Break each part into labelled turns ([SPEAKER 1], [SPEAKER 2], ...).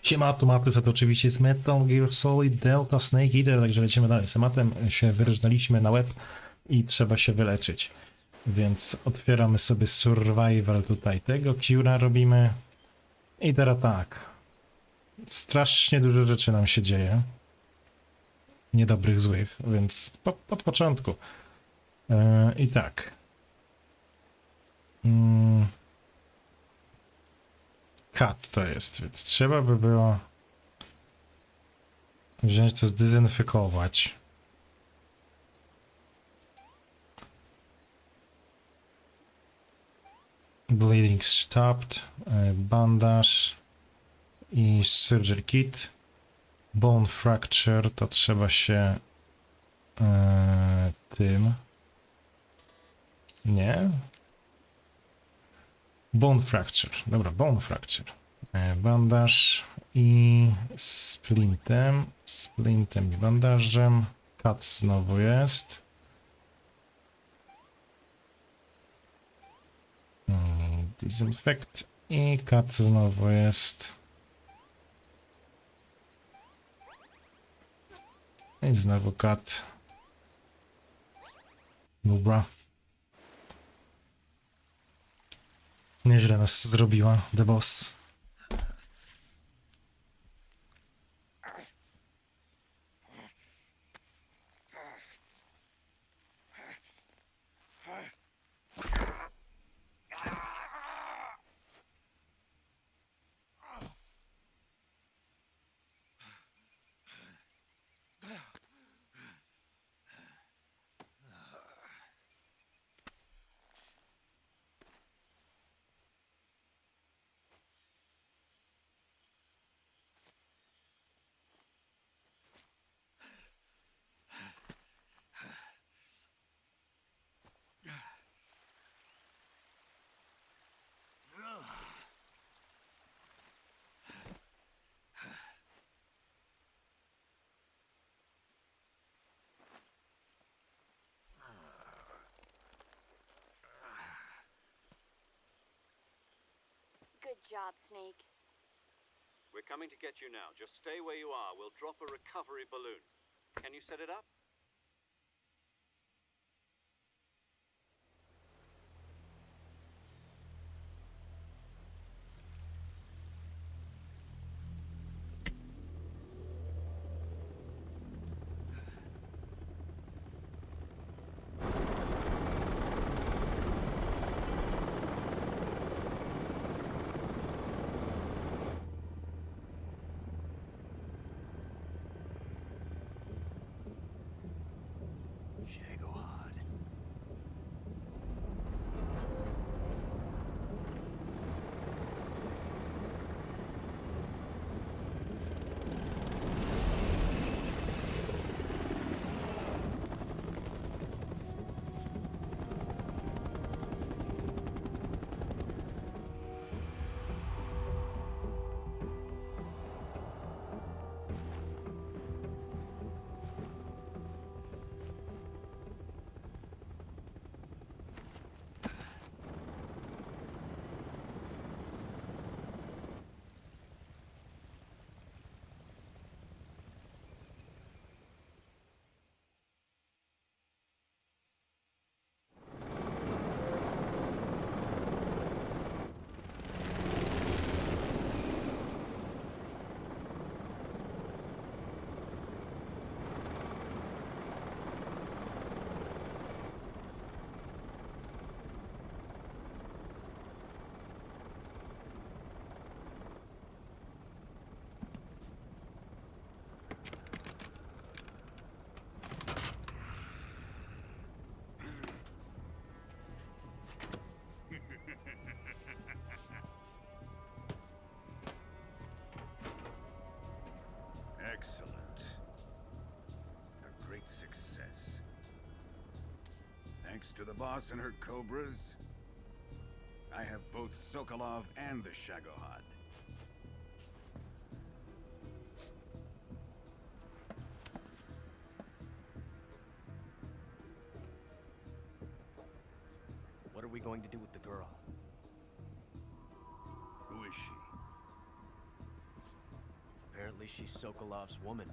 [SPEAKER 1] Siema, automaty, za to oczywiście jest Metal Gear Solid Delta Snake Eater, także lecimy dalej. Z tematem się wyrżnęliśmy na łeb i trzeba się wyleczyć. Więc otwieramy sobie survival tutaj tego, Cura robimy. I teraz tak. Strasznie dużo rzeczy nam się dzieje. Niedobrych, złych, więc od początku. I tak. Cut to jest, więc trzeba by było wziąć to, zdezynfekować. Bleeding stopped, bandaż i surgery kit. Bone fracture to trzeba się tym. Nie? Bone fracture. Dobra, bone fracture. Bandaż i splintem. Splintem i bandażem. Cut znowu jest. Disinfect i cut znowu jest. I znowu cut. Dobra. Nieźle nas zrobiła, The Boss.
[SPEAKER 2] Good job, Snake.
[SPEAKER 3] We're coming to get you now. Just stay where you are. We'll drop a recovery balloon. Can you set it up?
[SPEAKER 4] Excellent. A great success. Thanks to the boss and her cobras, I have both Sokolov and the Shagohod.
[SPEAKER 5] What are we going to do with the girl?
[SPEAKER 4] Who is she?
[SPEAKER 5] least she's Sokolov's woman.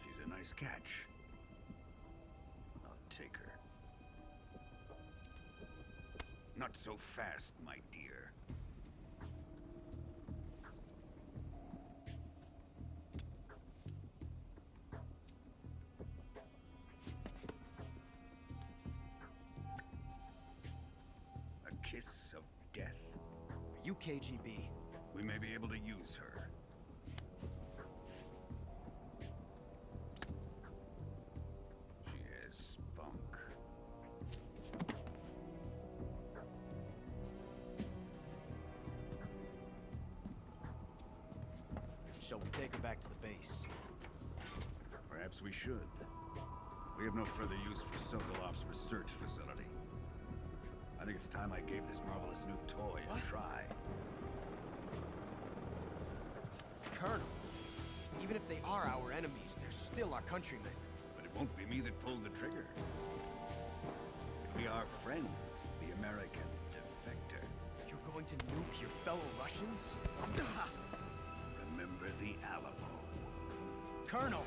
[SPEAKER 4] She's a nice catch. I'll take her. Not so fast, my dear. A kiss of death?
[SPEAKER 5] Are you KGB?
[SPEAKER 4] We may be able to use her. She has spunk.
[SPEAKER 5] Shall we take her back to the base?
[SPEAKER 4] Perhaps we should. We have no further use for Sokolov's research facility. I think it's time I gave this marvelous new toy a try.
[SPEAKER 5] Colonel, even if they are our enemies, they're still our countrymen.
[SPEAKER 4] But it won't be me that pulled the trigger. It'll be our friend, the American defector.
[SPEAKER 5] You're going to nuke your fellow Russians?
[SPEAKER 4] Remember the Alamo.
[SPEAKER 5] Colonel!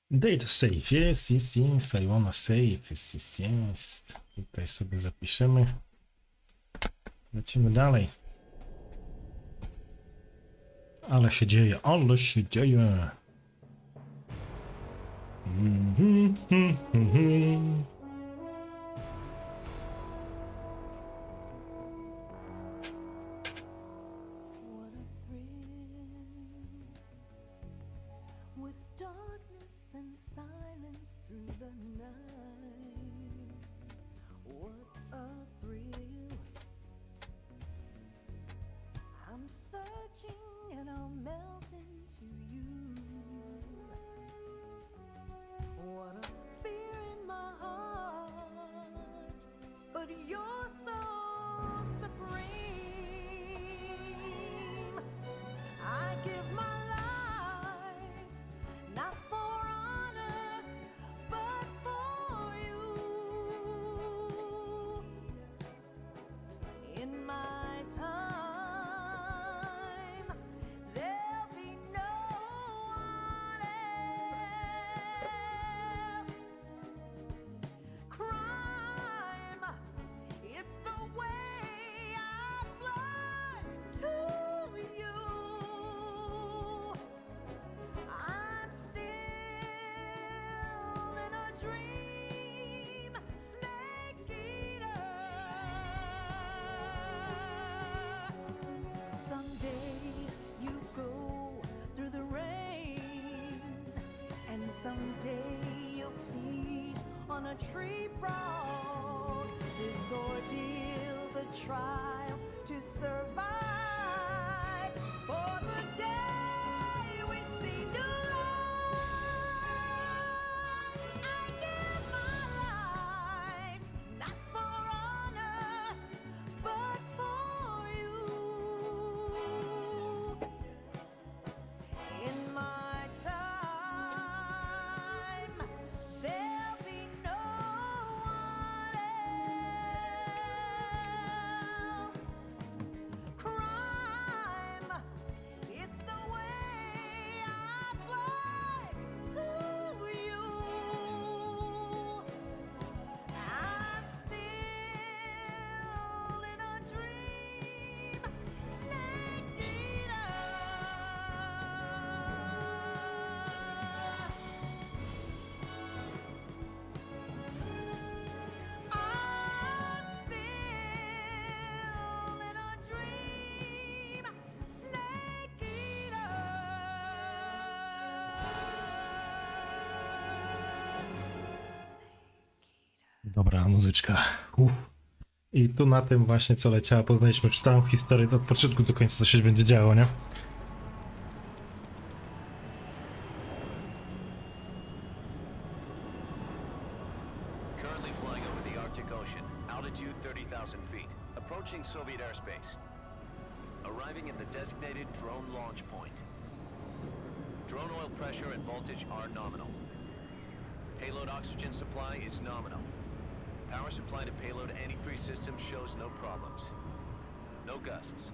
[SPEAKER 1] Data save, jest, I wanna save, jest. Tutaj sobie zapiszemy. Lecimy dalej. Ale się dzieje, ale się dzieje.
[SPEAKER 6] What a thrill with darkness and silence through the night. What a thrill. I'm searching and I'll melt into you. What a fear in my heart, but you're so supreme. I give my life, not for honor, but for you. In my time, there'll be no one else. Crime, it's the way I fly to you. I'm still in a dream, snake eater. Someday you go through the rain, and someday you'll feed on a tree frog. This ordeal, the trial to survive for the day we see new light. I give my life, not for honor, but for you. In my time, there'll be no one else. Crime, it's the
[SPEAKER 1] Dobra, muzyczka. I tu na tym właśnie co leciało, poznaliśmy już całą historię od początku do końca, co się będzie działo, nie?
[SPEAKER 7] Currently flying over the Arctic Ocean, altitude 30,000 feet, approaching Soviet airspace. Arriving at the designated drone launch point. Drone oil pressure and voltage are nominal. Payload oxygen supply is nominal. Power supply to payload antifreeze system shows no problems. No gusts.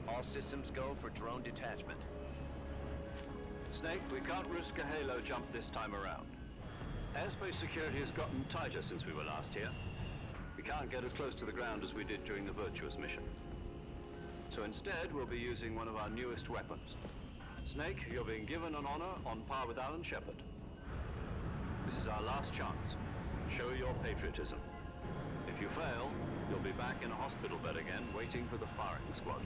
[SPEAKER 7] All systems go for drone detachment.
[SPEAKER 3] Snake, we can't risk a halo jump this time around. Airspace security has gotten tighter since we were last here. We can't get as close to the ground as we did during the Virtuous mission. So instead, we'll be using one of our newest weapons. Snake, you're being given an honor on par with Alan Shepard. This is our last chance. Show your patriotism. If you fail, you'll be back in a hospital bed again, waiting for the firing squad.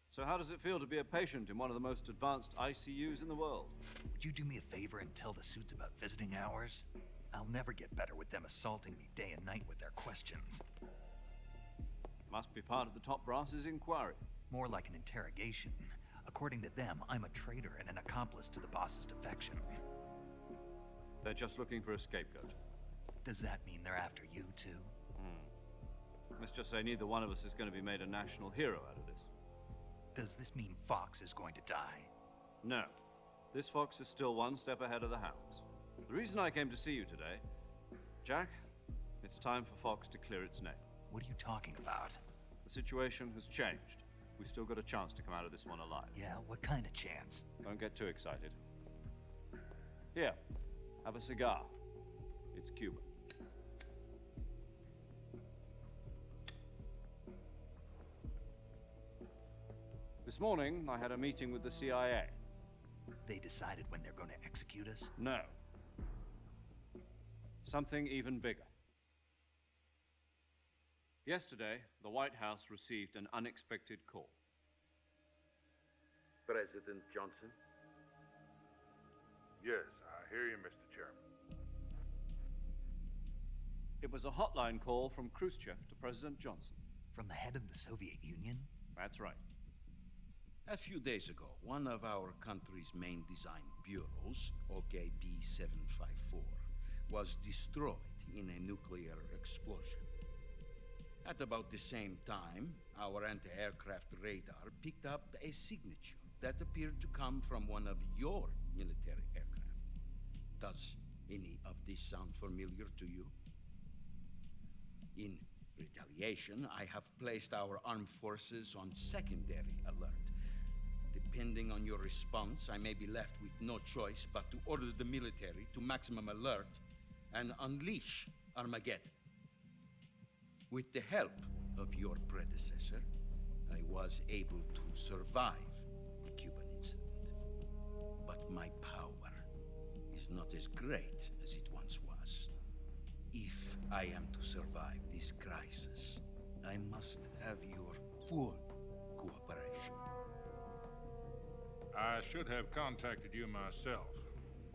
[SPEAKER 3] So how does it feel to be a patient in one of the most advanced ICUs in the world?
[SPEAKER 8] Would you do me a favor and tell the suits about visiting hours? I'll never get better with them assaulting me day and night with their questions.
[SPEAKER 3] Must be part of the top brass's inquiry.
[SPEAKER 8] More like an interrogation. According to them, I'm a traitor and an accomplice to the boss's defection.
[SPEAKER 3] They're just looking for a scapegoat.
[SPEAKER 8] Does that mean they're after you too?
[SPEAKER 3] Let's just say neither one of us is going to be made a national hero out of this.
[SPEAKER 8] Does this mean Fox is going to die?
[SPEAKER 3] No. This fox is still one step ahead of the hounds. The reason I came to see you today, Jack, it's time for Fox to clear its name.
[SPEAKER 8] What are you talking about?
[SPEAKER 3] The situation has changed. We've still got a chance to come out of this one alive.
[SPEAKER 8] Yeah, what kind of chance?
[SPEAKER 3] Don't get too excited. Here, have a cigar. It's Cuban. This morning, I had a meeting with the CIA.
[SPEAKER 8] They decided when they're going to execute us?
[SPEAKER 3] No. Something even bigger. Yesterday, the White House received an unexpected call.
[SPEAKER 9] President Johnson? Yes, I hear you, Mr. Chairman.
[SPEAKER 3] It was a hotline call from Khrushchev to President Johnson.
[SPEAKER 8] From the head of the Soviet Union?
[SPEAKER 3] That's right.
[SPEAKER 10] A few days ago, one of our country's main design bureaus, OKB 754, was destroyed in a nuclear explosion. At about the same time, our anti-aircraft radar picked up a signature that appeared to come from one of your military aircraft. Does any of this sound familiar to you? In retaliation, I have placed our armed forces on secondary alert. Depending on your response, I may be left with no choice but to order the military to maximum alert and unleash Armageddon. With the help of your predecessor, I was able to survive the Cuban incident. But my power is not as great as it once was. If I am to survive this crisis, I must have your full cooperation.
[SPEAKER 9] I should have contacted you myself.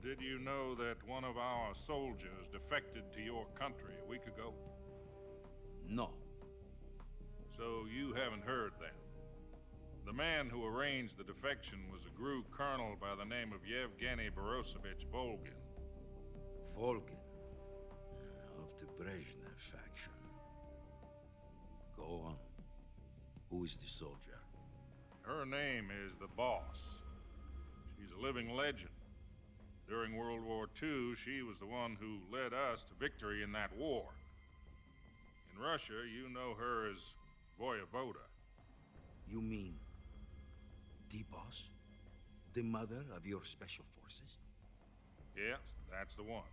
[SPEAKER 9] Did you know that one of our soldiers defected to your country a week ago?
[SPEAKER 10] No.
[SPEAKER 9] So you haven't heard then. The man who arranged the defection was a GRU colonel by the name of Yevgeny Borosovich Volgin.
[SPEAKER 10] Volgin, of the Brezhnev faction. Go on. Who is the soldier?
[SPEAKER 9] Her name is the Boss. She's a living legend. During World War II, she was the one who led us to victory in that war. In Russia, you know her as Voyevoda.
[SPEAKER 10] You mean the boss? The mother of your special forces?
[SPEAKER 9] Yes, that's the one.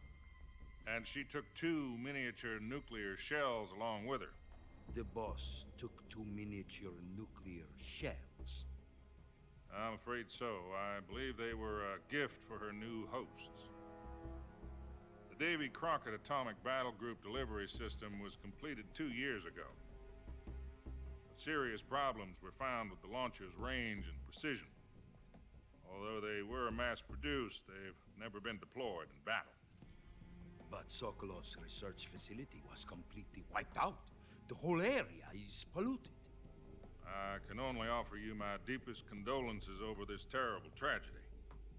[SPEAKER 9] And she took 2 miniature nuclear shells along with her.
[SPEAKER 10] The boss took 2 miniature nuclear shells.
[SPEAKER 9] I'm afraid so. I believe they were a gift for her new hosts. The Davy Crockett Atomic Battle Group delivery system was completed 2 years ago. But serious problems were found with the launcher's range and precision. Although they were mass-produced, they've never been deployed in battle.
[SPEAKER 10] But Sokolov's research facility was completely wiped out. The whole area is polluted.
[SPEAKER 9] I can only offer you my deepest condolences over this terrible tragedy.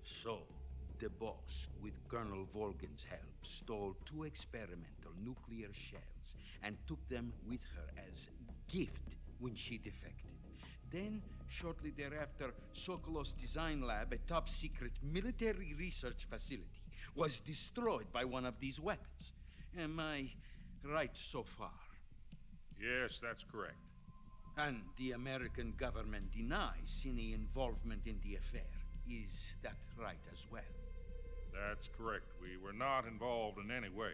[SPEAKER 10] So, the boss, with Colonel Volgin's help, stole 2 experimental nuclear shells and took them with her as gift when she defected. Then, shortly thereafter, Sokolov's design lab, a top-secret military research facility, was destroyed by one of these weapons. Am I right so far?
[SPEAKER 9] Yes, that's correct.
[SPEAKER 10] And the American government denies any involvement in the affair. Is that right as well?
[SPEAKER 9] That's correct. We were not involved in any way.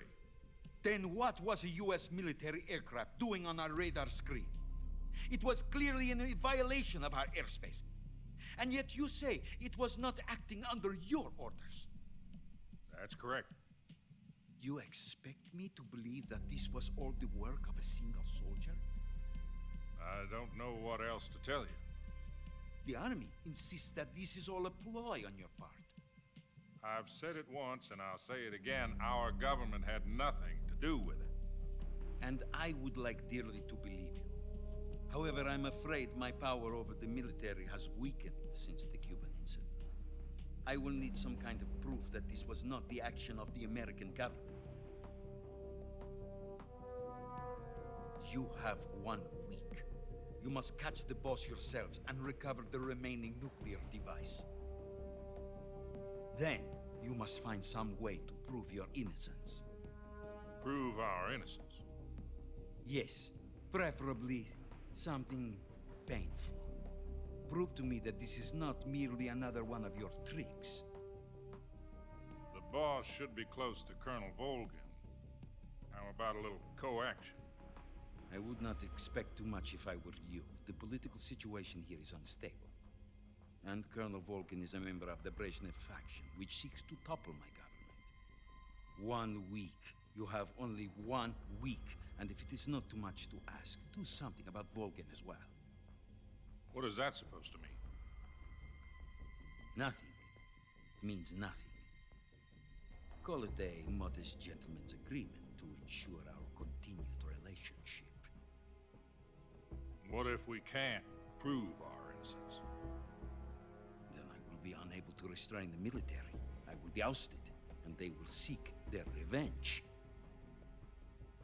[SPEAKER 10] Then what was a U.S. military aircraft doing on our radar screen? It was clearly in violation of our airspace. And yet you say it was not acting under your orders.
[SPEAKER 9] That's correct.
[SPEAKER 10] You expect me to believe that this was all the work of a single soldier?
[SPEAKER 9] I don't know what else to tell you.
[SPEAKER 10] The army insists that this is all a ploy on your part.
[SPEAKER 9] I've said it once and I'll say it again. Our government had nothing to do with it.
[SPEAKER 10] And I would like dearly to believe you. However, I'm afraid my power over the military has weakened since the Cuban incident. I will need some kind of proof that this was not the action of the American government. You have 1 week. You must catch the boss yourselves and recover the remaining nuclear device. Then, you must find some way to prove your innocence.
[SPEAKER 9] Prove our innocence.
[SPEAKER 10] Yes, preferably something painful. Prove to me that this is not merely another one of your tricks.
[SPEAKER 9] The boss should be close to Colonel Volgin. How about a little co-action?
[SPEAKER 10] I would not expect too much if I were you. The political situation here is unstable. And Colonel Volgin is a member of the Brezhnev faction, which seeks to topple my government. 1 week. You have only 1 week. And if it is not too much to ask, do something about Volgin as well.
[SPEAKER 9] What is that supposed to mean?
[SPEAKER 10] Nothing. It means nothing. Call it a modest gentleman's agreement to ensure our continued relationship.
[SPEAKER 9] What if we can't prove our innocence?
[SPEAKER 10] Then I will be unable to restrain the military. I will be ousted, and they will seek their revenge.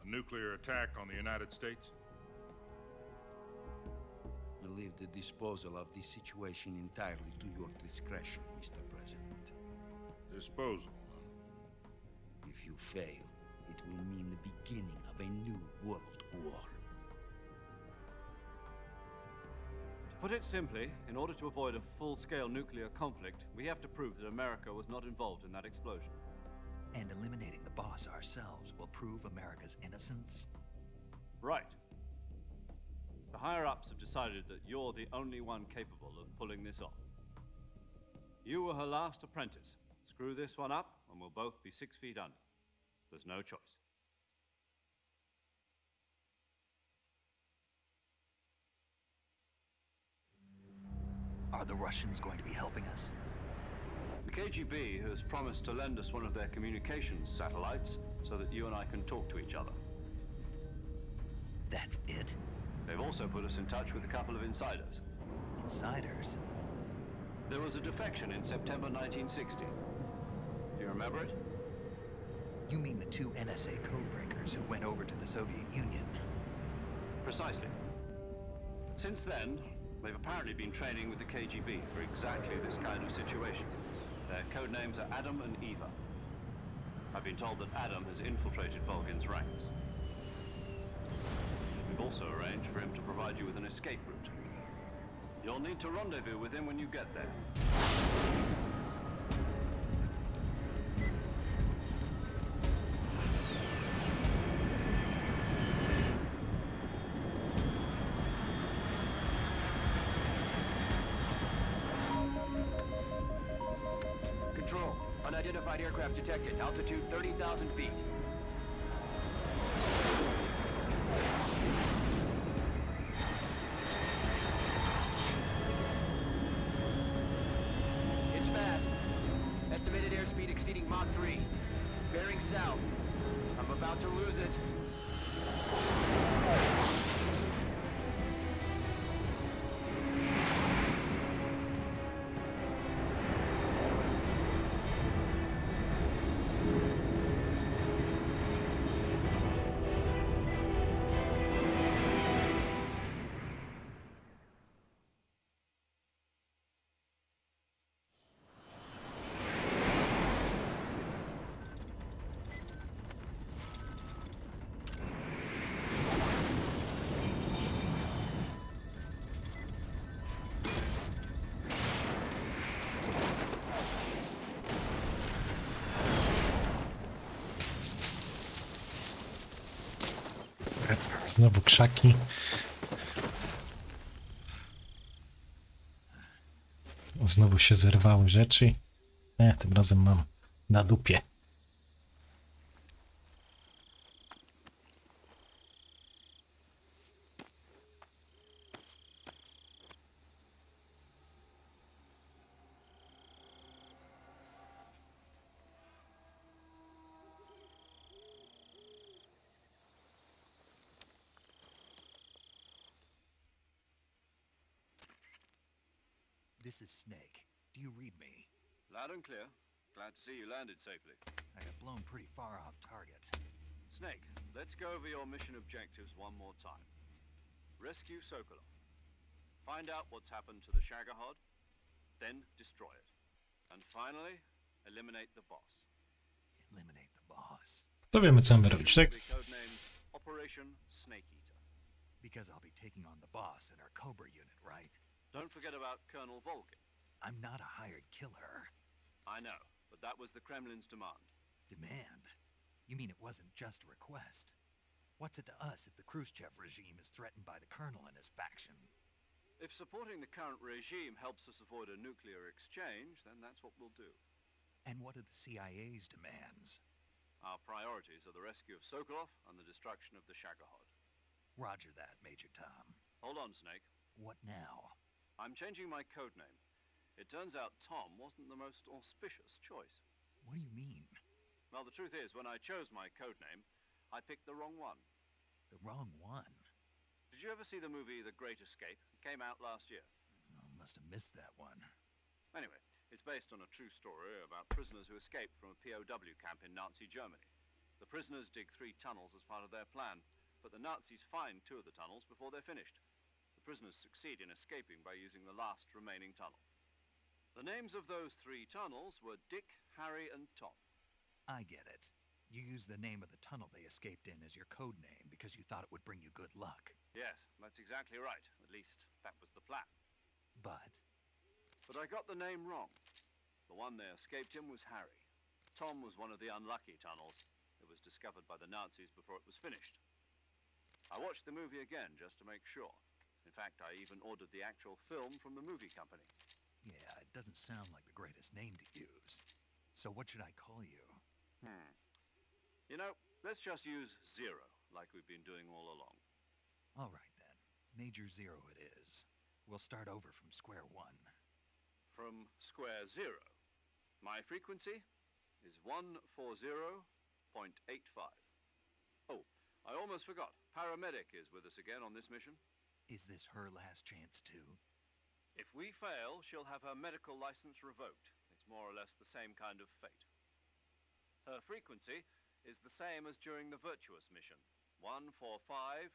[SPEAKER 9] A nuclear attack on the United States?
[SPEAKER 10] I leave the disposal of this situation entirely to your discretion, Mr. President.
[SPEAKER 9] Disposal.
[SPEAKER 10] If you fail, it will mean the beginning of a new world war.
[SPEAKER 3] To put it simply, in order to avoid a full-scale nuclear conflict, we have to prove that America was not involved in that explosion.
[SPEAKER 8] And eliminating the boss ourselves will prove America's innocence?
[SPEAKER 3] Right. The higher-ups have decided that you're the only one capable of pulling this off. You were her last apprentice. Screw this one up, and we'll both be 6 feet under. There's no choice.
[SPEAKER 8] Are the Russians going to be helping us?
[SPEAKER 3] The KGB has promised to lend us one of their communications satellites so that you and I can talk to each other.
[SPEAKER 8] That's it?
[SPEAKER 3] They've also put us in touch with a couple of insiders.
[SPEAKER 8] Insiders?
[SPEAKER 3] There was a defection in September 1960. Do you remember it?
[SPEAKER 8] You mean the 2 NSA codebreakers who went over to the Soviet Union?
[SPEAKER 3] Precisely. Since then, they've apparently been training with the KGB for exactly this kind of situation. Their code names are Adam and Eva. I've been told that Adam has infiltrated Volgin's ranks. We've also arranged for him to provide you with an escape route. You'll need to rendezvous with him when you get there.
[SPEAKER 5] Control. Unidentified aircraft detected. Altitude 30,000 feet. It's Estimated airspeed exceeding Mach 3. Bearing south. I'm about to lose it.
[SPEAKER 1] Znowu krzaki. Znowu się zerwały rzeczy. Tym razem mam na dupie.
[SPEAKER 8] This is Snake. Do you read me?
[SPEAKER 3] Loud and clear. Glad to see you landed safely.
[SPEAKER 8] I got blown pretty far off target.
[SPEAKER 3] Snake, let's go over your mission objectives one more time. Rescue Sokolov. Find out what's happened to the Shagohod, then destroy it. And finally, eliminate the boss.
[SPEAKER 8] Eliminate the boss.
[SPEAKER 1] To wiemy, co mamy robić, tak?
[SPEAKER 3] Codenamed Operation Snake Eater.
[SPEAKER 8] Because I'll be taking on the boss in our Cobra unit, right?
[SPEAKER 3] Don't forget about Colonel Volgin.
[SPEAKER 8] I'm not a hired killer.
[SPEAKER 3] I know, but that was the Kremlin's demand.
[SPEAKER 8] Demand? You mean it wasn't just a request? What's it to us if the Khrushchev regime is threatened by the colonel and his faction?
[SPEAKER 3] If supporting the current regime helps us avoid a nuclear exchange, then that's what we'll do.
[SPEAKER 8] And what are the CIA's demands?
[SPEAKER 3] Our priorities are the rescue of Sokolov and the destruction of the Shagohod.
[SPEAKER 8] Roger that, Major Tom.
[SPEAKER 3] Hold on, Snake.
[SPEAKER 8] What now?
[SPEAKER 3] I'm changing my codename. It turns out Tom wasn't the most auspicious choice.
[SPEAKER 8] What do you mean?
[SPEAKER 3] Well, the truth is, when I chose my codename, I picked the wrong one.
[SPEAKER 8] The wrong one?
[SPEAKER 3] Did you ever see the movie The Great Escape? It came out last year.
[SPEAKER 8] Oh, must have missed that one.
[SPEAKER 3] Anyway, it's based on a true story about prisoners who escaped from a POW camp in Nazi Germany. The prisoners dig 3 tunnels as part of their plan, but the Nazis find 2 of the tunnels before they're finished. The prisoners succeed in escaping by using the last remaining tunnel. The names of those 3 tunnels were Dick, Harry, and Tom.
[SPEAKER 8] I get it. You used the name of the tunnel they escaped in as your code name because you thought it would bring you good luck.
[SPEAKER 3] Yes, that's exactly right. At least, that was the plan.
[SPEAKER 8] But
[SPEAKER 3] I got the name wrong. The one they escaped in was Harry. Tom was one of the unlucky tunnels. It was discovered by the Nazis before it was finished. I watched the movie again just to make sure. In fact, I even ordered the actual film from the movie company.
[SPEAKER 8] yeah, it doesn't sound like the greatest name to use. So what should I call you?
[SPEAKER 3] You know, let's just use Zero, like we've been doing all along.
[SPEAKER 8] All right then. Major Zero it is. We'll start over from square one.
[SPEAKER 3] From square zero. My frequency is 140.85. Oh, I almost forgot. Paramedic is with us again on this mission.
[SPEAKER 8] Is this her last chance too?
[SPEAKER 3] If we fail, she'll have her medical license revoked. It's more or less the same kind of fate. Her frequency is the same as during the Virtuous mission, 145.73.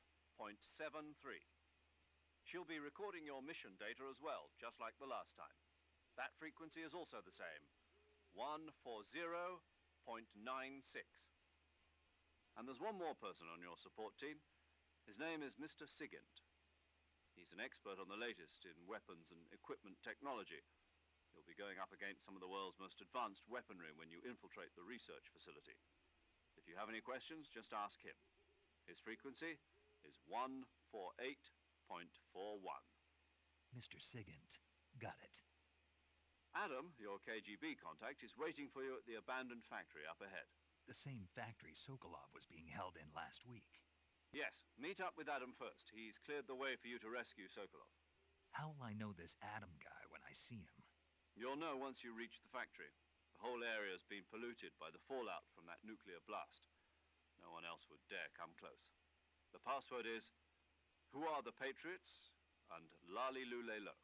[SPEAKER 3] She'll be recording your mission data as well, just like the last time. That frequency is also the same, 140.96. And there's one more person on your support team. His name is Mr. Sigint. He's an expert on the latest in weapons and equipment technology. You'll be going up against some of the world's most advanced weaponry when you infiltrate the research facility. If you have any questions, just ask him. His frequency is 148.41.
[SPEAKER 8] Mr. Sigint. Got it.
[SPEAKER 3] Adam, your KGB contact, is waiting for you at the abandoned factory up ahead.
[SPEAKER 8] The same factory Sokolov was being held in last week.
[SPEAKER 3] Yes, meet up with Adam first. He's cleared the way for you to rescue Sokolov.
[SPEAKER 8] How will I know this Adam guy when I see him?
[SPEAKER 3] You'll know once you reach the factory. The whole area's been polluted by the fallout from that nuclear blast. No one else would dare come close. The password is, who are the Patriots? And Lali Lulelo.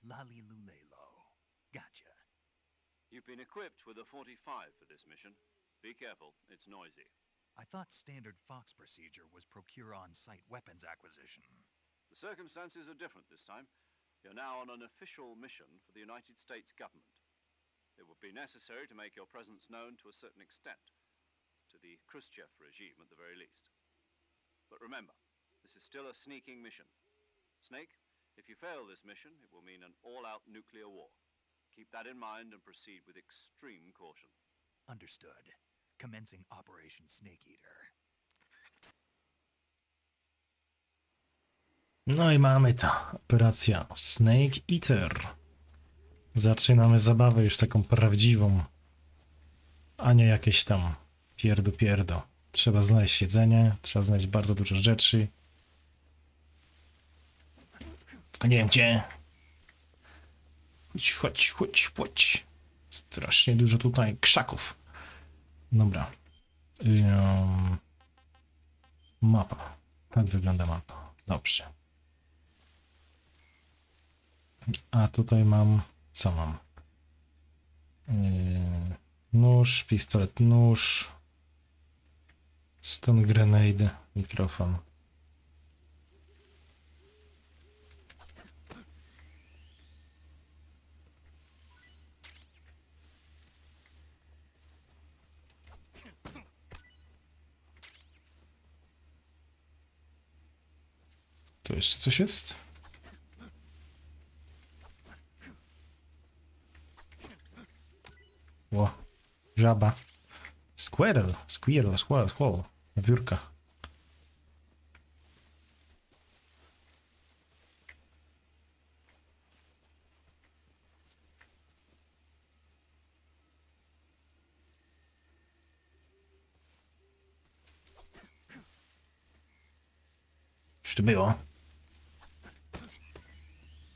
[SPEAKER 8] Lali Lulelo. Gotcha.
[SPEAKER 3] You've been equipped with a 45 for this mission. Be careful, it's noisy.
[SPEAKER 8] I thought standard Fox procedure was procure on-site weapons acquisition.
[SPEAKER 3] The circumstances are different this time. You're now on an official mission for the United States government. It would be necessary to make your presence known to a certain extent, to the Khrushchev regime at the very least. But remember, this is still a sneaking mission. Snake, if you fail this mission, it will mean an all-out nuclear war. Keep that in mind and proceed with extreme caution.
[SPEAKER 8] Understood. Commencing Operation Snake Eater.
[SPEAKER 1] No i mamy to. Operacja Snake Eater. Zaczynamy zabawę już taką prawdziwą, a nie jakieś tam pierdo. Trzeba znaleźć jedzenie, trzeba znaleźć bardzo dużo rzeczy. A nie wiem gdzie. Chodź. Strasznie dużo tutaj krzaków. Dobra. Mapa. Tak wygląda mapa. Dobrze. A tutaj mam... Co mam? Nóż, pistolet, nóż. Stun grenade, mikrofon. Tu jeszcze coś jest? Ło, żaba. Squirrel. Wiórka. Już to było.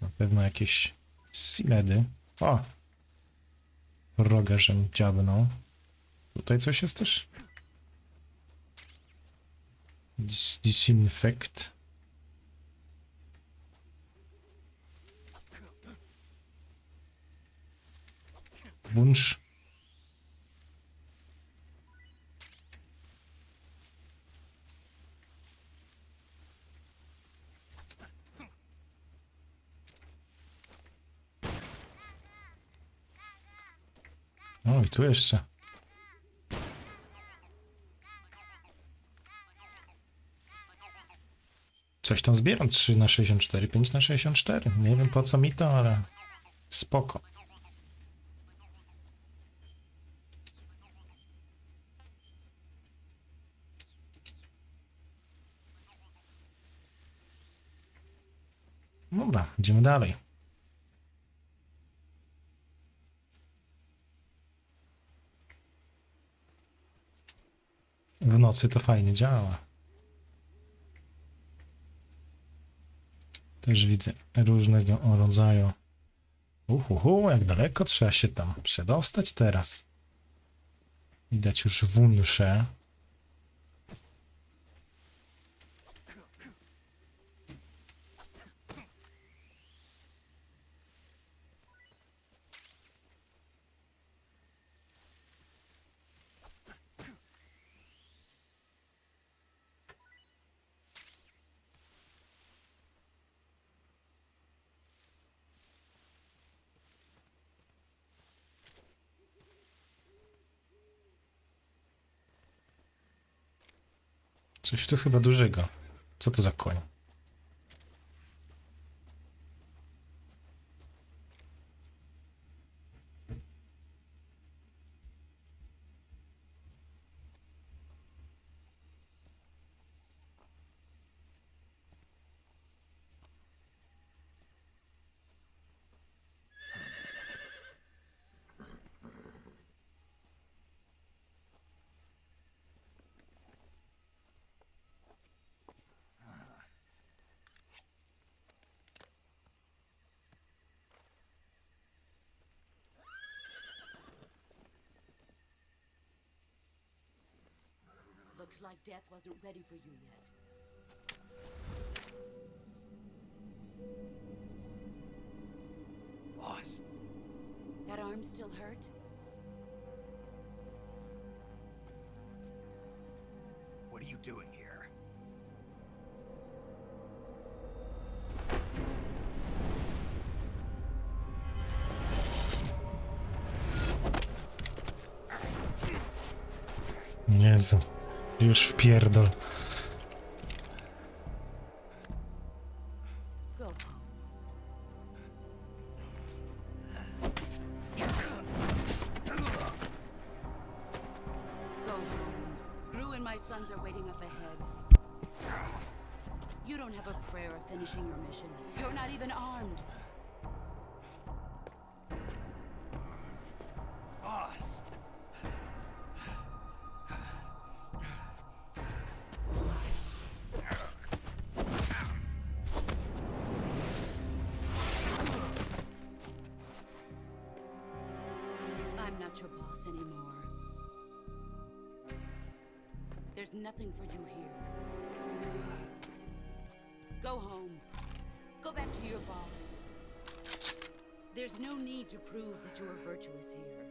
[SPEAKER 1] Na pewno jakieś siledy. O! Rogarzem dziabnął. Tutaj coś jest też? Disinfect. Wunsch. O, i tu jeszcze. Coś tam zbieram. 3/64, 5/64. Nie wiem po co mi to, ale spoko. Dobra, idziemy dalej. W nocy to fajnie działa. Też widzę różnego rodzaju. Jak daleko trzeba się tam przedostać teraz. Widać już wunsze. Coś tu chyba dużego. Co to za koń?
[SPEAKER 11] Looks like death wasn't ready for you yet.
[SPEAKER 8] Boss,
[SPEAKER 11] That arm still hurt?
[SPEAKER 8] what are you doing here?
[SPEAKER 1] Jezu, już wpierdol.
[SPEAKER 11] Go home. Go home. Gru and my sons are waiting up ahead. You don't have a prayer of finishing your mission. You're not even armed.
[SPEAKER 8] Boss!
[SPEAKER 11] I'm not your boss anymore. There's nothing for you here. Go home. Go back to your boss. There's no need to prove that you are virtuous here.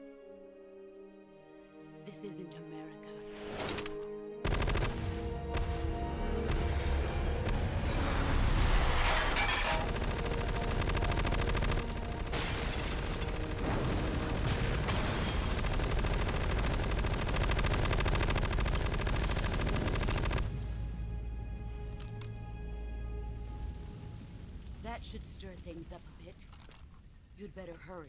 [SPEAKER 11] This isn't America. That should stir things up a bit. You'd better hurry.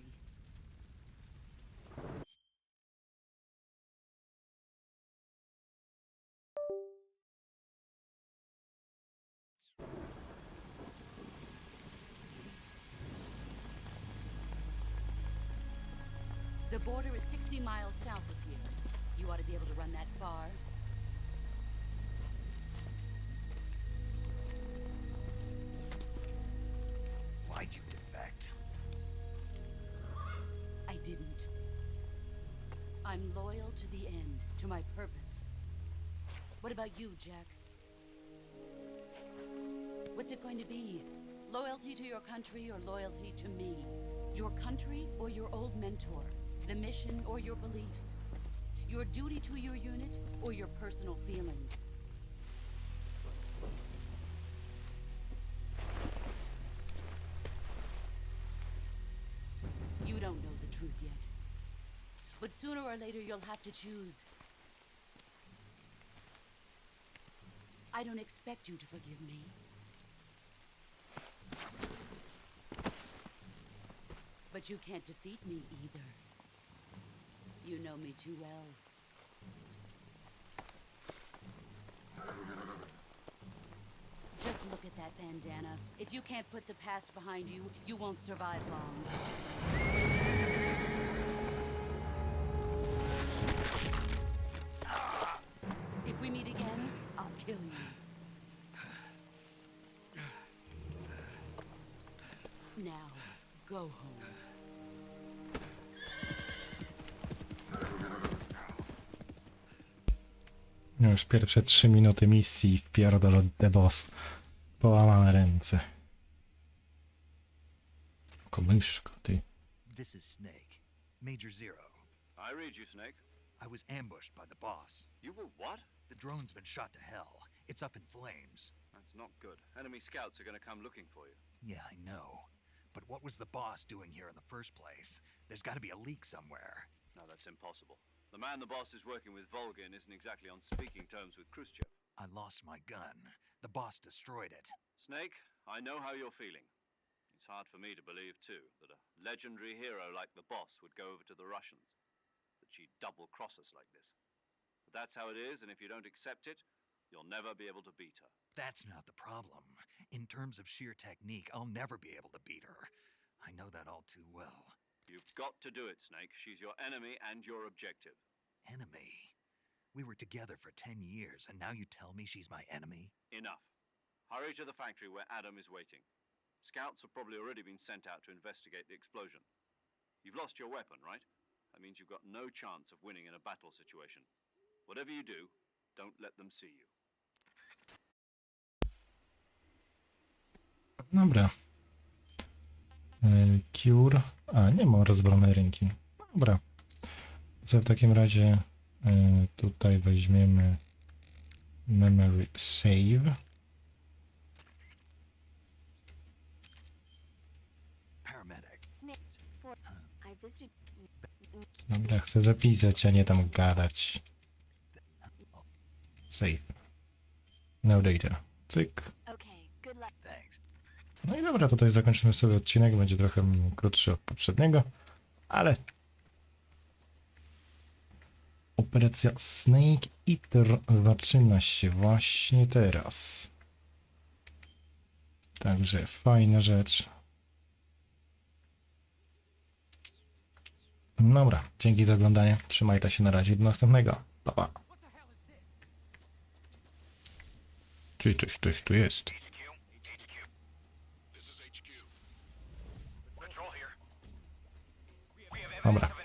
[SPEAKER 11] The border is 60 miles south of here. You ought to be able to run that far.
[SPEAKER 8] Why'd you defect?
[SPEAKER 11] I didn't. I'm loyal to the end, to my purpose. What about you, Jack? What's it going to be? Loyalty to your country or loyalty to me? Your country or your old mentor? The mission or your beliefs? Your duty to your unit or your personal feelings? You don't know the truth yet. But sooner or later you'll have to choose. I don't expect you to forgive me. But you can't defeat me either. You know me too well. Just look at that bandana. If you can't put the past behind you, you won't survive long. If we meet again, I'll kill you. Now, go home.
[SPEAKER 1] No już pierwsze 3 minuty misji wpierdol od The Boss. Połamane ręce. Komyszko, ty.
[SPEAKER 8] This is Snake. Major Zero.
[SPEAKER 3] I read you, Snake.
[SPEAKER 8] I was ambushed by the boss.
[SPEAKER 3] You were what?
[SPEAKER 8] The drone's been shot to hell. It's up in flames.
[SPEAKER 3] That's not good. Enemy scouts are going to come looking for you.
[SPEAKER 8] Yeah, I know. But what was the boss doing here in the first place? There's got to be a leak somewhere.
[SPEAKER 3] No, that's impossible. The man the boss is working with Volgin isn't exactly on speaking terms with Khrushchev.
[SPEAKER 8] I lost my gun. The boss destroyed it.
[SPEAKER 3] Snake, I know how you're feeling. It's hard for me to believe, too, that a legendary hero like the boss would go over to the Russians. That she'd double-cross us like this. But that's how it is, and if you don't accept it, you'll never be able to beat her.
[SPEAKER 8] That's not the problem. In terms of sheer technique, I'll never be able to beat her. I know that all too well.
[SPEAKER 3] You've got to do it, Snake. She's your enemy and your objective.
[SPEAKER 8] Enemy? We were together for 10 years, and now you tell me she's my enemy?
[SPEAKER 3] Enough. Hurry to the factory where Adam is waiting. Scouts have probably already been sent out to investigate the explosion. You've lost your weapon, right? That means you've got no chance of winning in a battle situation. Whatever you do, Don't let them see you.
[SPEAKER 1] Dobra. Cure. A, nie mam rozwalonej ręki. Dobra. Co w takim razie tutaj weźmiemy memory save.
[SPEAKER 2] Snake, for I visited.
[SPEAKER 1] Dobra, chcę zapisać, a nie tam gadać. Save. No data. Cyk.
[SPEAKER 2] Okay, good luck.
[SPEAKER 1] No i dobra, tutaj zakończymy sobie odcinek. Będzie trochę krótszy od poprzedniego, ale operacja Snake Eater zaczyna się właśnie teraz. Także fajna rzecz. Dobra, dzięki za oglądanie. Trzymajcie się, na razie, do następnego. Pa, pa. Czyli coś tu jest. Dobra.